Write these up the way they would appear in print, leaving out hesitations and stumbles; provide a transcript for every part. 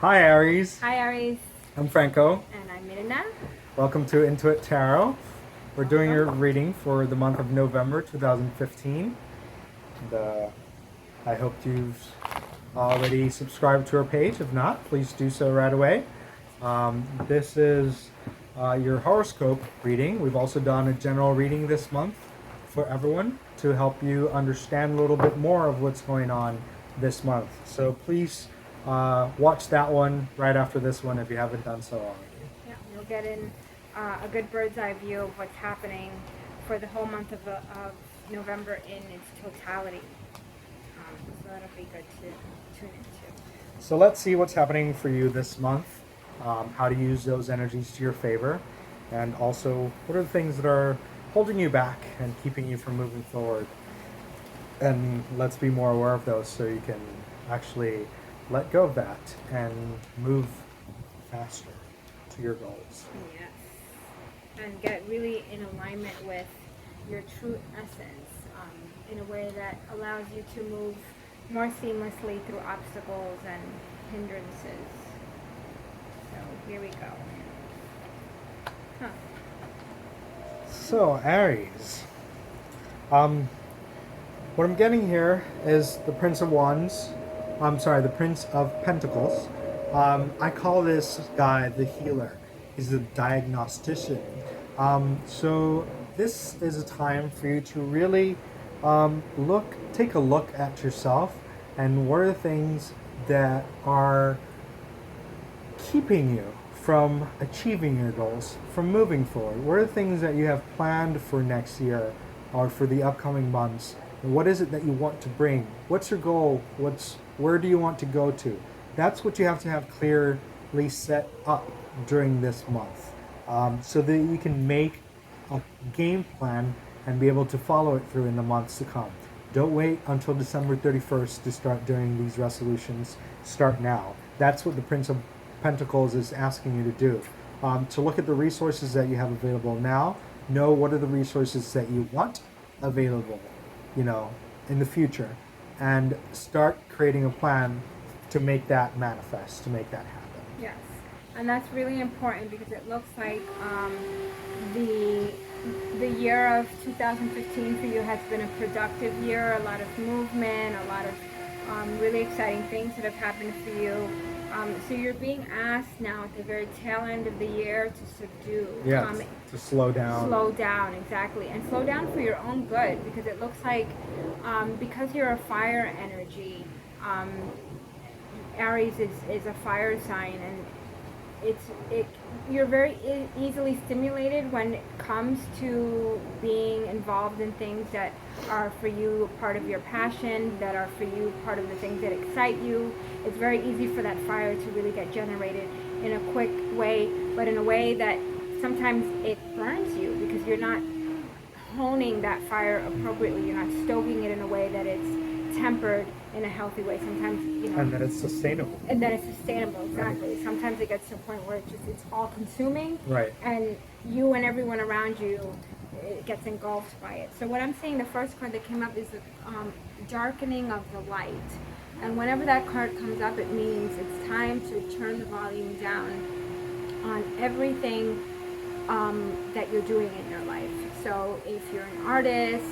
Hi Aries, Hi Aries, I'm Franco. and I'm Mirna. Welcome to Intuit Tarot. We're doing your Welcome. reading for the month of November 2015. And, I hope you've already subscribed to our page. If not, please do so right away. This is your horoscope reading. We've also done a general reading this month for everyone to help you understand a little bit more of what's going on this month. So please watch that one right after this one if you haven't done so already. Yeah, you'll get in a good bird's eye view of what's happening for the whole month of November in its totality. So that'll be good to tune into. So let's see what's happening for you this month, how to use those energies to your favor, and also what are the things that are holding you back and keeping you from moving forward. And let's be more aware of those so you can actually let go of that and move faster to your goals. Yes. And get really in alignment with your true essence in a way that allows you to move more seamlessly through obstacles and hindrances. So here we go. Huh. So, Aries, um, what I'm getting here is the Prince of Wands. I'm sorry, the Prince of Pentacles. I call this guy the healer. He's the diagnostician. So this is a time for you to really take a look at yourself and what are the things that are keeping you from achieving your goals, from moving forward? What are the things that you have planned for next year or for the upcoming months? And what is it that you want to bring? What's your goal? Where do you want to go to? That's what you have to have clearly set up during this month, so that you can make a game plan and be able to follow it through in the months to come. Don't wait until December 31st to start doing these resolutions. Start now. That's what the Prince of Pentacles is asking you to do. To look at the resources that you have available now, know what are the resources that you want available, you know, in the future, and start creating a plan to make that manifest, to make that happen. Yes, and that's really important because it looks like the the year of 2015 for you has been a productive year. A lot of movement, a lot of really exciting things that have happened for you. So you're being asked now at the very tail end of the year to subdue, Yeah, to slow down. slow down, exactly, and slow down for your own good because it looks like because you're a fire energy. Um, Aries is a fire sign, and it you're very easily stimulated when it comes to being involved in things that are for you part of your passion, that are for you part of the things that excite you. It's very easy for that fire to really get generated in a quick way, but in a way that sometimes it burns you because you're not honing that fire appropriately. You're not stoking it in a way that it's tempered in a healthy way. Sometimes, And that it's sustainable. and that it's sustainable. Exactly. Sometimes it gets to a point where it's all consuming, Right. and you and everyone around you it gets engulfed by it. So what I'm saying, the first card that came up is the darkening of the light. And whenever that card comes up, it means it's time to turn the volume down on everything that you're doing in your life. So if you're an artist,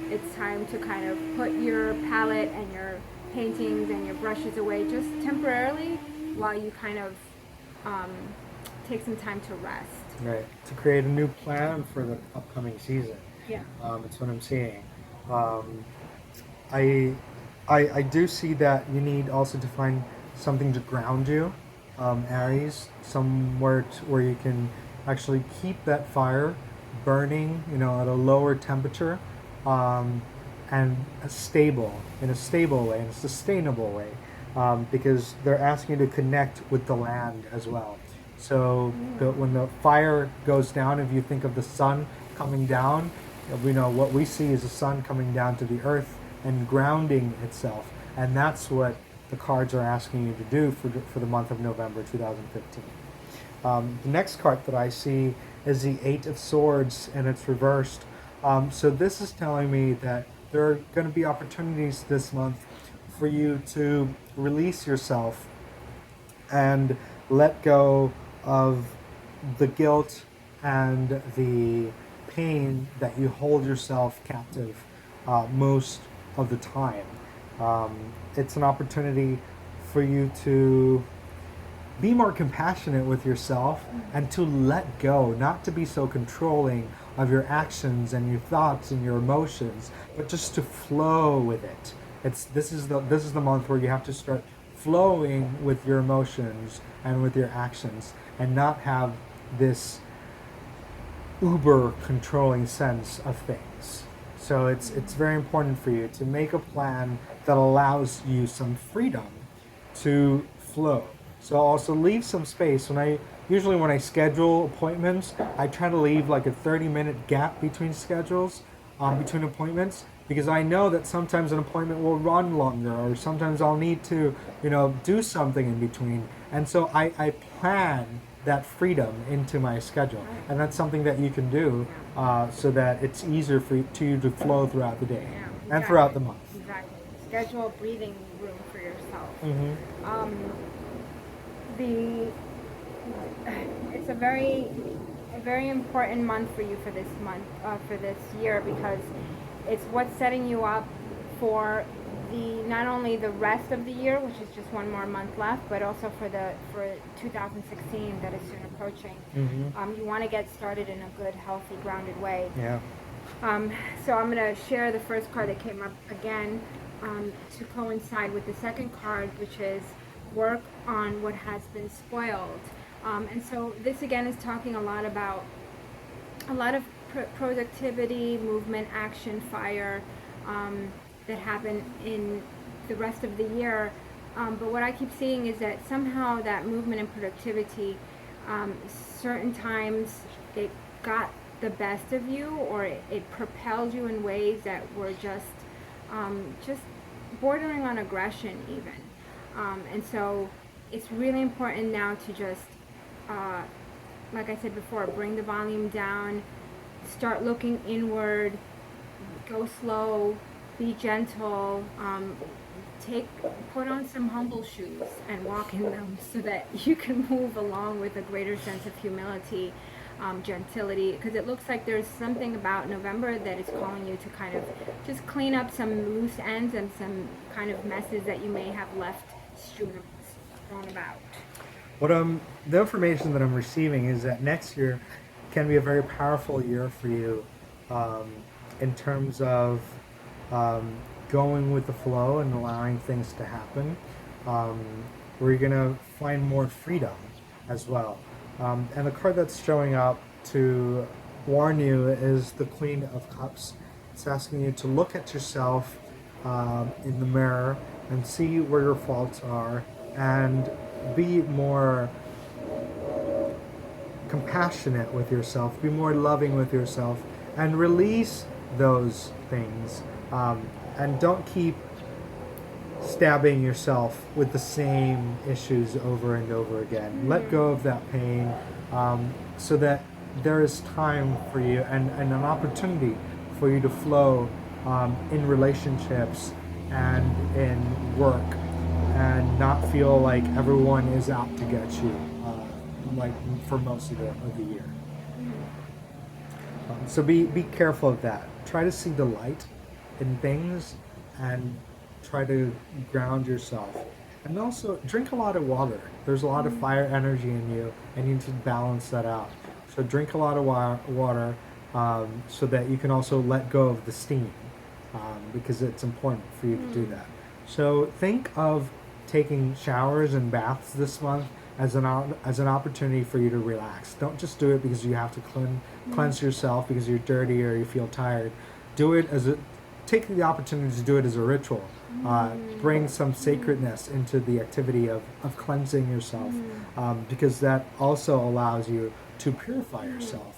it's time to kind of put your palette and your paintings and your brushes away just temporarily while you kind of um, take some time to rest. Right. To create a new plan for the upcoming season. Yeah. That's what I'm seeing. Um, I, I do see that you need also to find something to ground you, Aries, somewhere where you can actually keep that fire burning, you know, at a lower temperature, um, and in a stable way, in a sustainable way, because they're asking you to connect with the land as well. So when the fire goes down, if you think of the sun coming down, we know what we see is the sun coming down to the earth and grounding itself. And that's what the cards are asking you to do for the month of November 2015. The next card that I see is the Eight of Swords, and it's reversed. So this is telling me that there are going to be opportunities this month for you to release yourself and let go of the guilt and the pain that you hold yourself captive most of the time. It's an opportunity for you to be more compassionate with yourself and to let go, not to be so controlling of your actions and your thoughts and your emotions, but just to flow with it. This is the month where you have to start flowing with your emotions and with your actions and not have this uber controlling sense of things. So it's very important for you to make a plan that allows you some freedom to flow. So also leave some space. When I schedule appointments, I try to leave like a 30-minute gap between schedules, between appointments, because I know that sometimes an appointment will run longer, or sometimes I'll need to, do something in between. And so I plan that freedom into my schedule, and that's something that you can do so that it's easier you to flow throughout the day Yeah, and throughout the month. exactly. Schedule a breathing room for yourself. Mm-hmm. The it's a very important month for you for this year, because it's what's setting you up for the not only the rest of the year, which is just one more month left, but also for 2016 that is soon approaching. Mm-hmm. You want to get started in a good, healthy, grounded way. Yeah. So I'm going to share the first card that came up again, to coincide with the second card, which is work on what has been spoiled. And so this again is talking a lot about a lot of productivity, movement, action, fire, that happen in the rest of the year. But what I keep seeing is that somehow that movement and productivity, certain times it got the best of you, or it propelled you in ways that were just bordering on aggression even. And so it's really important now to just, like I said before, bring the volume down, start looking inward, go slow, be gentle, put on some humble shoes and walk in them so that you can move along with a greater sense of humility, gentility, because it looks like there's something about November that is calling you to kind of just clean up some loose ends and some kind of messes that you may have left thrown about. The information that I'm receiving is that next year can be a very powerful year for you, um, in terms of um, going with the flow and allowing things to happen, um, where you're going to find more freedom as well. And the card that's showing up to warn you is the Queen of Cups. It's asking you to look at yourself in the mirror and see where your faults are, and be more compassionate with yourself, be more loving with yourself, and release those things. And don't keep stabbing yourself with the same issues over and over again. Let go of that pain, so that there is time for you and an opportunity for you to flow in relationships and in work, and not feel like everyone is out to get you, like for most of the year. So be careful of that. Try to see the light in things, and try to ground yourself. And also drink a lot of water. There's a lot of fire energy in you, and you need to balance that out. So drink a lot of water, so that you can also let go of the steam, because it's important for you to do that. So think of taking showers and baths this month as an opportunity for you to relax. Don't just do it because you have to cleanse yourself because you're dirty or you feel tired. Do it take the opportunity to do it as a ritual. Bring some sacredness into the activity of cleansing yourself, because that also allows you to purify yourself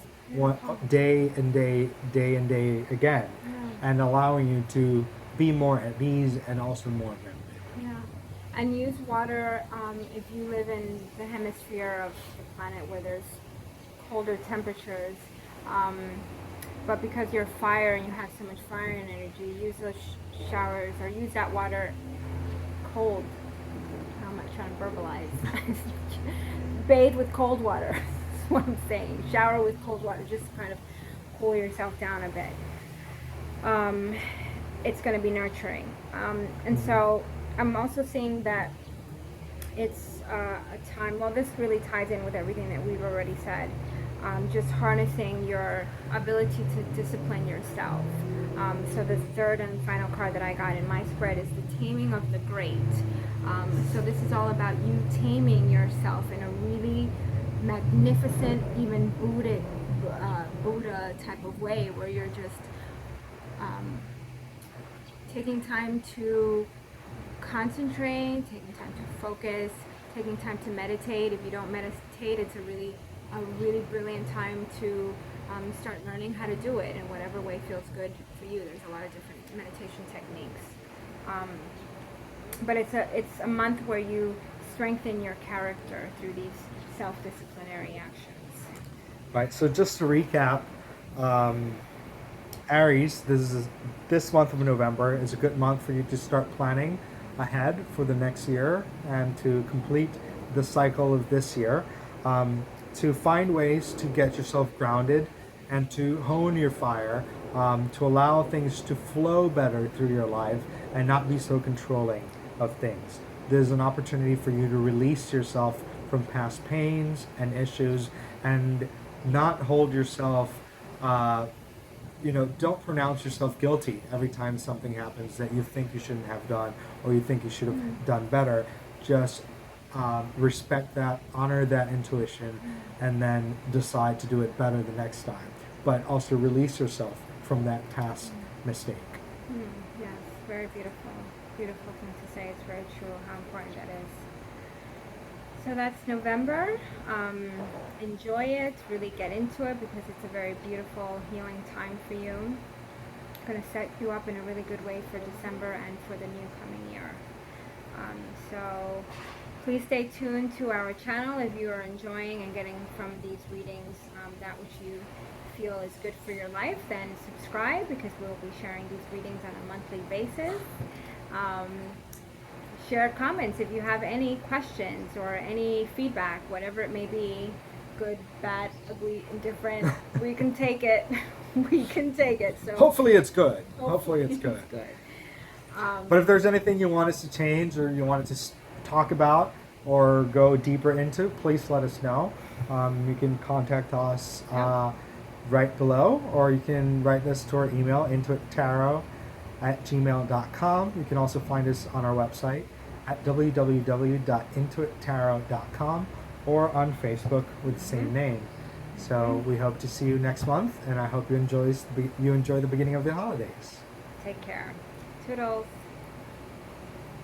day and day again, and allowing you to be more at ease and also more grounded. Yeah, and use water, if you live in the hemisphere of the planet where there's colder temperatures. But because you're fire and you have so much fire energy, use those showers or use that water cold. How much trying to verbalize. Bathe with cold water. That's what I'm saying. Shower with cold water. Just kind of cool yourself down a bit. It's going to be nurturing. And so I'm also seeing that it's a time, well, this really ties in with everything that we've already said. Just harnessing your ability to discipline yourself. So the third and final card that I got in my spread is the taming of the great. So this is all about you taming yourself in a really magnificent, even Buddha type of way, where you're just taking time to concentrate, taking time to focus, taking time to meditate. If you don't meditate, it's a really brilliant time to start learning how to do it in whatever way feels good for you. There's a lot of different meditation techniques. But it's a month where you strengthen your character through these self-disciplinary actions. Right. So just to recap, Aries, this month of November is a good month for you to start planning ahead for the next year and to complete the cycle of this year. To find ways to get yourself grounded and to hone your fire, to allow things to flow better through your life and not be so controlling of things. There's an opportunity for you to release yourself from past pains and issues and not hold yourself, don't pronounce yourself guilty every time something happens that you think you shouldn't have done or you think you should have done better. Just respect that, honor that intuition, and then decide to do it better the next time. But also release yourself from that past mistake. Yes, very beautiful. Beautiful thing to say. It's very true how important that is. So that's November. Enjoy it, really get into it because it's a very beautiful healing time for you. It's going to set you up in a really good way for December and for the new coming year. So please stay tuned to our channel if you are enjoying and getting from these readings that which you feel is good for your life. Then subscribe because we'll be sharing these readings on a monthly basis. Share comments if you have any questions or any feedback, whatever it may be, good, bad, ugly, indifferent. We can take it. We can take it. So hopefully it's good. Hopefully it's good. Good. But if there's anything you want us to change or you want us to talk about or go deeper into, please let us know. You can contact us right below, or you can write this to our email, intuittarot@gmail.com. You can also find us on our website at www.intuittarot.com or on Facebook with the same name. So we hope to see you next month, and I hope you enjoy the beginning of the holidays. Take care. Toodles.